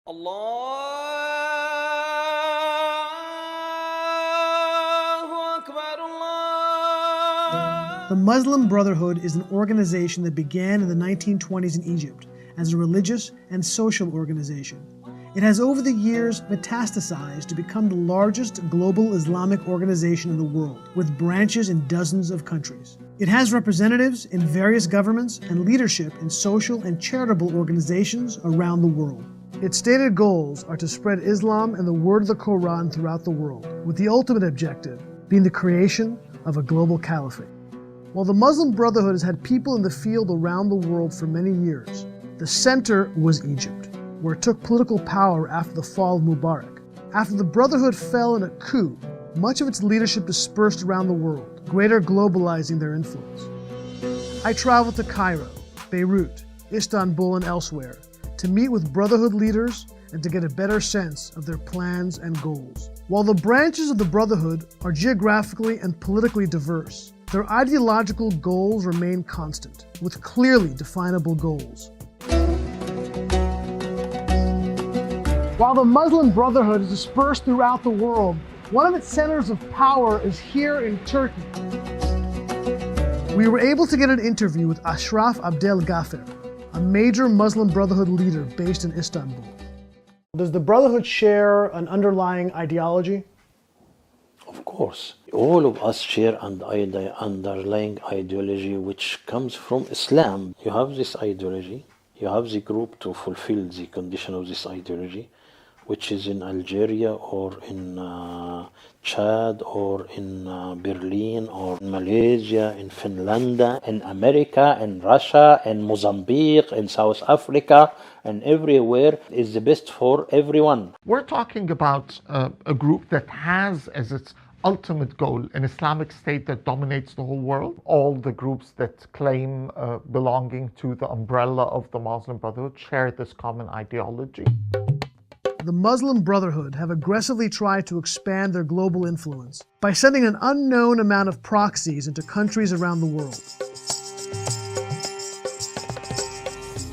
The Muslim Brotherhood is an organization that began in the 1920s in Egypt as a religious and social organization. It has over the years metastasized to become the largest global Islamic organization in the world, with branches in dozens of countries. It has representatives in various governments and leadership in social and charitable organizations around the world. Its stated goals are to spread Islam and the word of the Quran throughout the world, with the ultimate objective being the creation of a global caliphate. While the Muslim Brotherhood has had people in the field around the world for many years, the center was Egypt, where it took political power after the fall of Mubarak. After the Brotherhood fell in a coup, much of its leadership dispersed around the world, greater globalizing their influence. I traveled to Cairo, Beirut, Istanbul, and elsewhere to meet with Brotherhood leaders and to get a better sense of their plans and goals. While the branches of the Brotherhood are geographically and politically diverse, their ideological goals remain constant, with clearly definable goals. While the Muslim Brotherhood is dispersed throughout the world, one of its centers of power is here in Turkey. We were able to get an interview with Ashraf Abdelgafar, a major Muslim Brotherhood leader based in Istanbul. Does the Brotherhood share an underlying ideology? Of course. All of us share an underlying ideology which comes from Islam. You have this ideology, you have the group to fulfill the condition of this ideology, which is in Algeria or in Chad or in Berlin or in Malaysia, in Finland, in America, in Russia, in Mozambique, in South Africa, and everywhere is the best for everyone. We're talking about a group that has as its ultimate goal an Islamic state that dominates the whole world. All the groups that claim belonging to the umbrella of the Muslim Brotherhood share this common ideology. The Muslim Brotherhood have aggressively tried to expand their global influence by sending an unknown amount of proxies into countries around the world.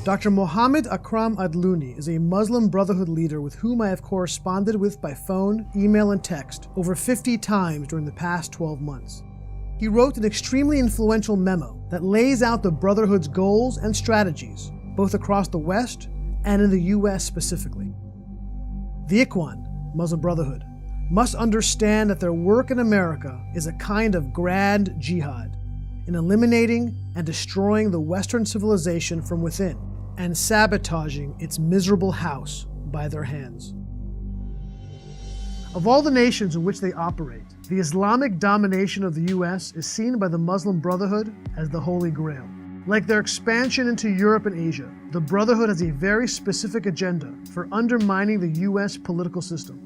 Dr. Mohammed Akram Adluni is a Muslim Brotherhood leader with whom I have corresponded with by phone, email, and text over 50 times during the past 12 months. He wrote an extremely influential memo that lays out the Brotherhood's goals and strategies, both across the West and in the US specifically. The Ikhwan, Muslim Brotherhood, must understand that their work in America is a kind of grand jihad in eliminating and destroying the Western civilization from within and sabotaging its miserable house by their hands. Of all the nations in which they operate, the Islamic domination of the US is seen by the Muslim Brotherhood as the Holy Grail. Like their expansion into Europe and Asia, the Brotherhood has a very specific agenda for undermining the US political system.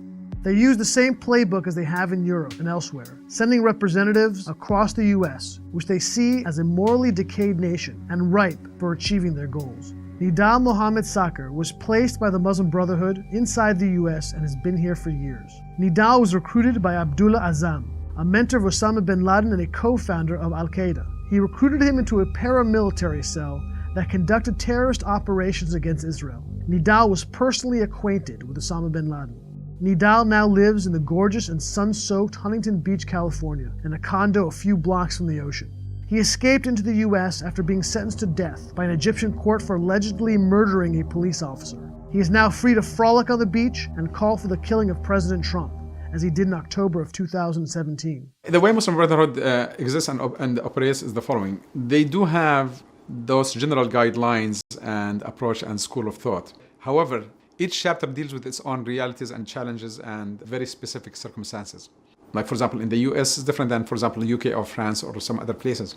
They use the same playbook as they have in Europe and elsewhere, sending representatives across the US, which they see as a morally decayed nation and ripe for achieving their goals. Nidal Mohammed Sakr was placed by the Muslim Brotherhood inside the US and has been here for years. Nidal was recruited by Abdullah Azzam, a mentor of Osama bin Laden and a co-founder of Al-Qaeda. He recruited him into a paramilitary cell that conducted terrorist operations against Israel. Nidal was personally acquainted with Osama bin Laden. Nidal now lives in the gorgeous and sun-soaked Huntington Beach, California, in a condo a few blocks from the ocean. He escaped into the US after being sentenced to death by an Egyptian court for allegedly murdering a police officer. He is now free to frolic on the beach and call for the killing of President Trump, as he did in October of 2017. The way Muslim Brotherhood exists and operates is the following. They do have those general guidelines and approach and school of thought. However, each chapter deals with its own realities and challenges and very specific circumstances. Like, for example, in the US is different than, for example, the UK or France or some other places.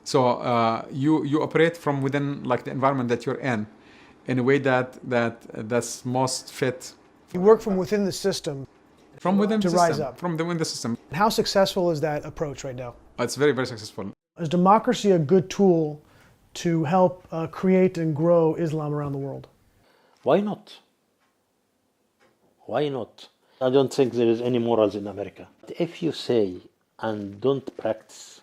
So you operate from within, like, the environment that you're in a way that's most fit. You work from within the system. From within to the rise system, up. from within the system. How successful is that approach right now? It's very, very successful. Is democracy a good tool to help create and grow Islam around the world? Why not? Why not? I don't think there is any morals in America. If you say and don't practice,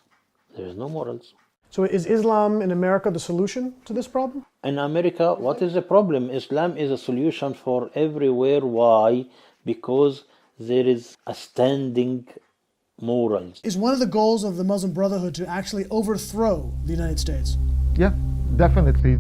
there is no morals. So is Islam in America the solution to this problem? In America, what is the problem? Islam is a solution for everywhere. Why? Because there is a standing morals. Is one of the goals of the Muslim Brotherhood to actually overthrow the United States? Yeah, definitely.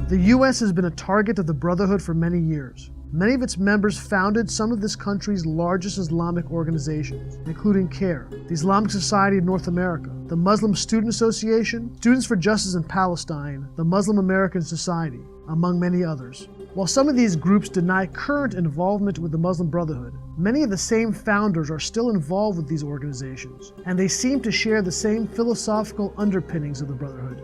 The U.S. has been a target of the Brotherhood for many years. Many of its members founded some of this country's largest Islamic organizations, including CARE, the Islamic Society of North America, the Muslim Student Association, Students for Justice in Palestine, the Muslim American Society, among many others. While some of these groups deny current involvement with the Muslim Brotherhood, many of the same founders are still involved with these organizations, and they seem to share the same philosophical underpinnings of the Brotherhood.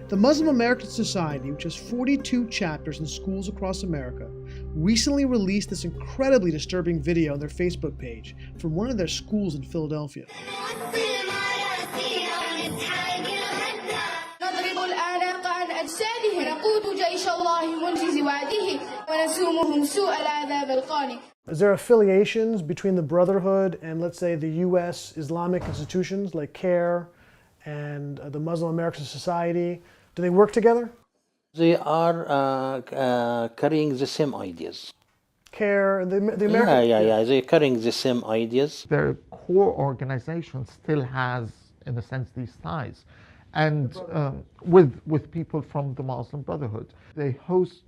The Muslim American Society, which has 42 chapters in schools across America, recently released this incredibly disturbing video on their Facebook page from one of their schools in Philadelphia. Is there affiliations between the Brotherhood and, let's say, the U.S. Islamic institutions like CARE and the Muslim American Society? Do they work together? They are carrying the same ideas. CARE, the American... Yeah. They're carrying the same ideas. Their core organization still has, in a sense, these ties. And with people from the Muslim Brotherhood. They host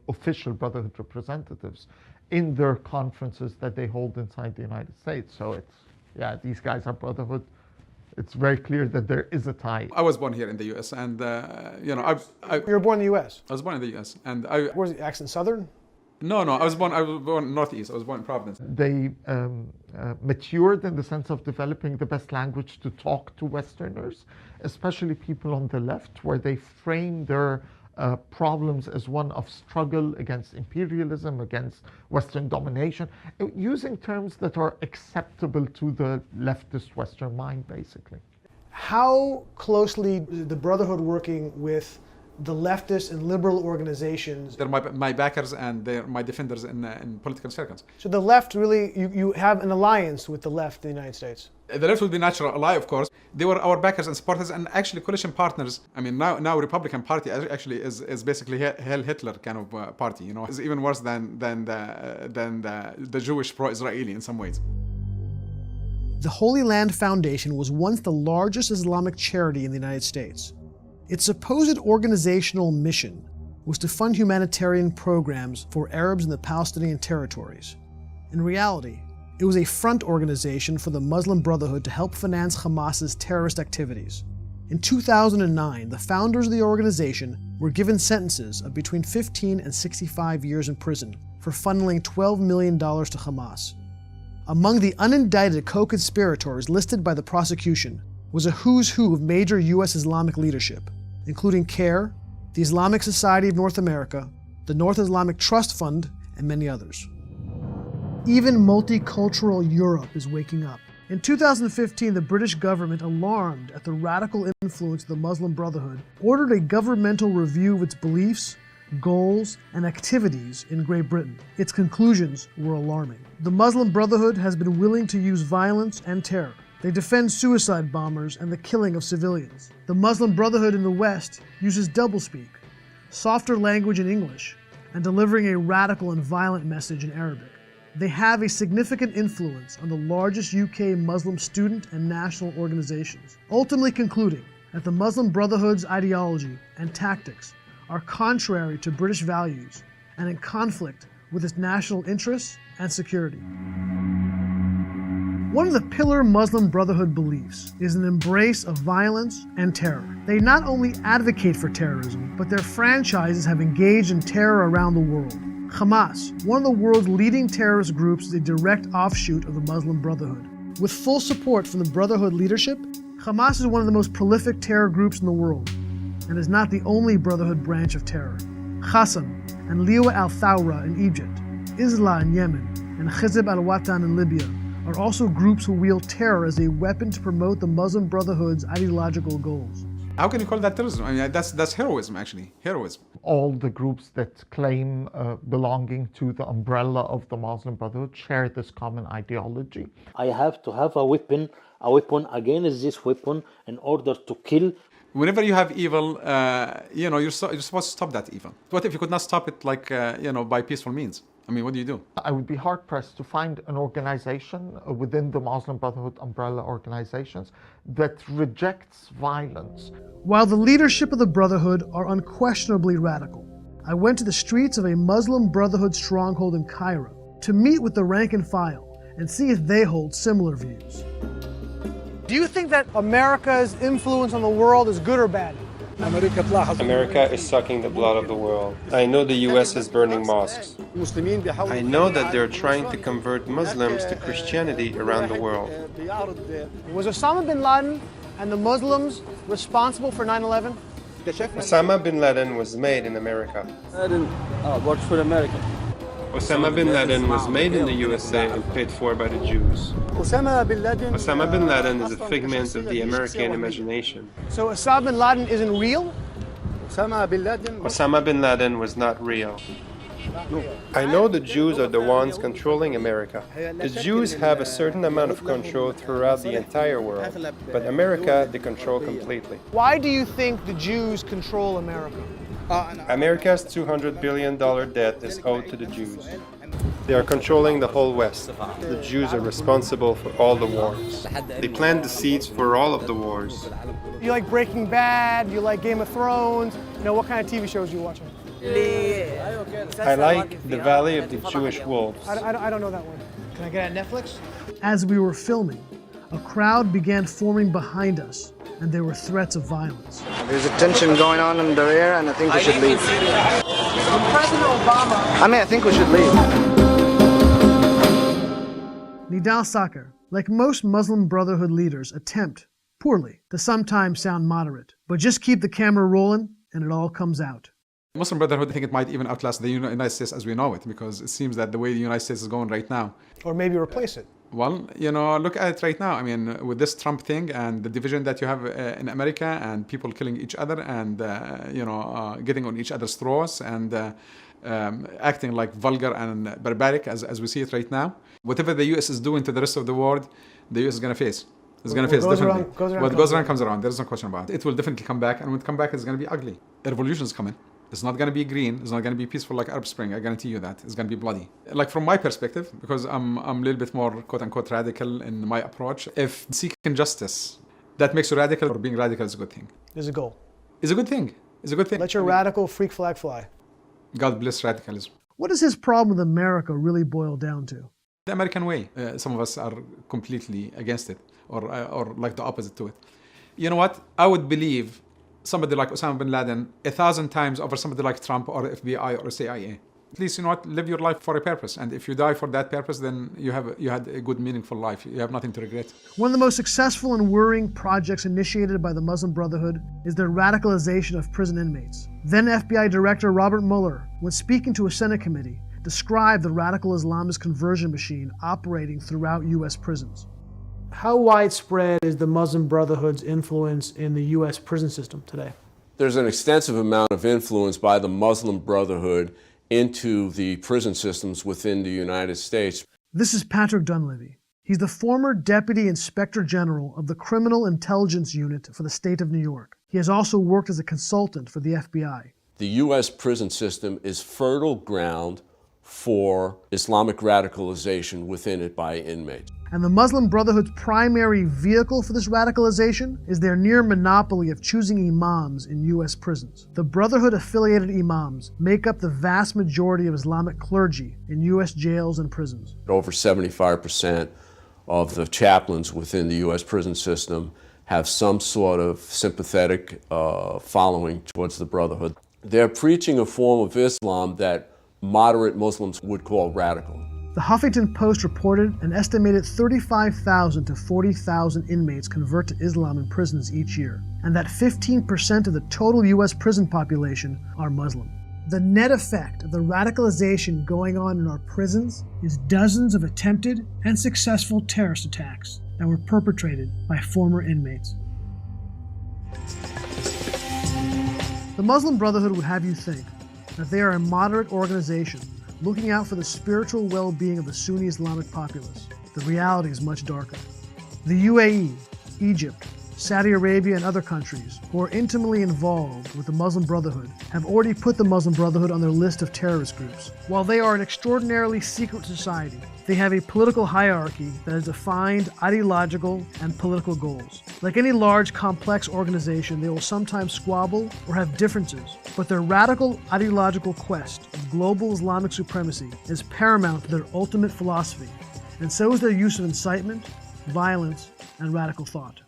official Brotherhood representatives in their conferences that they hold inside the United States. So these guys are Brotherhood. It's very clear that there is a tie. I was born here in the U.S. and You were born in the U.S.? I was born in the U.S. and Was the accent Southern? No, I was born Northeast. I was born in Providence. They matured in the sense of developing the best language to talk to Westerners, especially people on the left, where they frame their problems as one of struggle against imperialism, against Western domination, using terms that are acceptable to the leftist Western mind, basically. How closely is the Brotherhood working with the leftist and liberal organizations? They're my backers and they're my defenders in political circles. So the left really, you have an alliance with the left in the United States? The left would be natural ally, of course. They were our backers and supporters and actually coalition partners. I mean, now Republican Party actually is basically Heil Hitler kind of party, you know. It's even worse than the Jewish pro-Israeli in some ways. The Holy Land Foundation was once the largest Islamic charity in the United States. Its supposed organizational mission was to fund humanitarian programs for Arabs in the Palestinian territories. In reality, it was a front organization for the Muslim Brotherhood to help finance Hamas's terrorist activities. In 2009, the founders of the organization were given sentences of between 15 and 65 years in prison for funneling $12 million to Hamas. Among the unindicted co-conspirators listed by the prosecution was a who's who of major U.S. Islamic leadership, including CARE, the Islamic Society of North America, the North Islamic Trust Fund, and many others. Even multicultural Europe is waking up. In 2015, the British government, alarmed at the radical influence of the Muslim Brotherhood, ordered a governmental review of its beliefs, goals, and activities in Great Britain. Its conclusions were alarming. The Muslim Brotherhood has been willing to use violence and terror. They defend suicide bombers and the killing of civilians. The Muslim Brotherhood in the West uses doublespeak, softer language in English, and delivering a radical and violent message in Arabic. They have a significant influence on the largest UK Muslim student and national organizations, ultimately concluding that the Muslim Brotherhood's ideology and tactics are contrary to British values and in conflict with its national interests and security. One of the pillar Muslim Brotherhood beliefs is an embrace of violence and terror. They not only advocate for terrorism, but their franchises have engaged in terror around the world. Hamas, one of the world's leading terrorist groups, is a direct offshoot of the Muslim Brotherhood. With full support from the Brotherhood leadership, Hamas is one of the most prolific terror groups in the world, and is not the only Brotherhood branch of terror. Qassam and Liwa al-Thawra in Egypt, Isla in Yemen, and Hizb al-Watan in Libya are also groups who wield terror as a weapon to promote the Muslim Brotherhood's ideological goals. How can you call that terrorism? I mean, that's heroism, actually. Heroism. All the groups that claim belonging to the umbrella of the Muslim Brotherhood share this common ideology. I have to have a weapon against this weapon in order to kill Whenever you have evil, you're supposed to stop that evil. What if you could not stop it, by peaceful means? I mean, what do you do? I would be hard-pressed to find an organization within the Muslim Brotherhood umbrella organizations that rejects violence. While the leadership of the Brotherhood are unquestionably radical, I went to the streets of a Muslim Brotherhood stronghold in Cairo to meet with the rank and file and see if they hold similar views. Do you think that America's influence on the world is good or bad? America is sucking the blood of the world. I know the US is burning mosques. I know that they're trying to convert Muslims to Christianity around the world. Was Osama bin Laden and the Muslims responsible for 9/11? Osama bin Laden was made in America. Laden worked for America. Osama bin Laden was made in the USA and paid for by the Jews. Osama Osama bin Laden is a figment of the American imagination. So Osama bin Laden isn't real? Osama bin Laden was not real. I know the Jews are the ones controlling America. The Jews have a certain amount of control throughout the entire world, but America they control completely. Why do you think the Jews control America? America's $200 billion debt is owed to the Jews. They are controlling the whole West. The Jews are responsible for all the wars. They plant the seeds for all of the wars. You like Breaking Bad? You like Game of Thrones? What kind of TV shows are you watching? I like The Valley of the Jewish Wolves. I don't know that one. Can I get it on Netflix? As we were filming, a crowd began forming behind us, and there were threats of violence. There's a tension going on in the air, and I think we should leave. President Obama. I think we should leave. Nidal Sakar, like most Muslim Brotherhood leaders, attempt, poorly, to sometimes sound moderate, but just keep the camera rolling, and it all comes out. Muslim Brotherhood, I think it might even outlast the United States as we know it, because it seems that the way the United States is going right now. Or maybe replace it. Well, look at it right now. I mean, with this Trump thing and the division that you have in America and people killing each other and, getting on each other's throats and acting like vulgar and barbaric as we see it right now. Whatever the U.S. is doing to the rest of the world, the U.S. is going to face. It's going to face, definitely. What goes around comes around. There's no question about it. It will definitely come back, and when it comes back, it's going to be ugly. A revolution is coming. It's not going to be green. It's not going to be peaceful like Arab Spring. I guarantee you that. It's going to be bloody. Like from my perspective, because I'm a little bit more quote-unquote radical in my approach, if seeking justice, that makes you radical, or being radical is a good thing. There's a goal. It's a good thing. It's a good thing. Let your radical freak flag fly. God bless radicalism. What does his problem with America really boil down to? The American way. Some of us are completely against it, or like the opposite to it. You know what? I would believe somebody like Osama bin Laden 1,000 times over somebody like Trump or FBI or CIA. At least, live your life for a purpose. And if you die for that purpose, then you had a good, meaningful life. You have nothing to regret. One of the most successful and worrying projects initiated by the Muslim Brotherhood is their radicalization of prison inmates. Then FBI Director Robert Mueller, when speaking to a Senate committee, described the radical Islamist conversion machine operating throughout U.S. prisons. How widespread is the Muslim Brotherhood's influence in the U.S. prison system today? There's an extensive amount of influence by the Muslim Brotherhood into the prison systems within the United States. This is Patrick Dunleavy. He's the former Deputy Inspector General of the Criminal Intelligence Unit for the state of New York. He has also worked as a consultant for the FBI. The U.S. prison system is fertile ground for Islamic radicalization within it by inmates. And the Muslim Brotherhood's primary vehicle for this radicalization is their near monopoly of choosing imams in U.S. prisons. The Brotherhood-affiliated imams make up the vast majority of Islamic clergy in U.S. jails and prisons. Over 75% of the chaplains within the U.S. prison system have some sort of sympathetic following towards the Brotherhood. They're preaching a form of Islam that moderate Muslims would call radical. The Huffington Post reported an estimated 35,000 to 40,000 inmates convert to Islam in prisons each year, and that 15% of the total U.S. prison population are Muslim. The net effect of the radicalization going on in our prisons is dozens of attempted and successful terrorist attacks that were perpetrated by former inmates. The Muslim Brotherhood would have you think that they are a moderate organization looking out for the spiritual well-being of the Sunni Islamic populace. The reality is much darker. The UAE, Egypt, Saudi Arabia, and other countries who are intimately involved with the Muslim Brotherhood have already put the Muslim Brotherhood on their list of terrorist groups. While they are an extraordinarily secret society, they have a political hierarchy that has defined ideological and political goals. Like any large, complex organization, they will sometimes squabble or have differences, but their radical ideological quest of global Islamic supremacy is paramount to their ultimate philosophy, and so is their use of incitement, violence, and radical thought.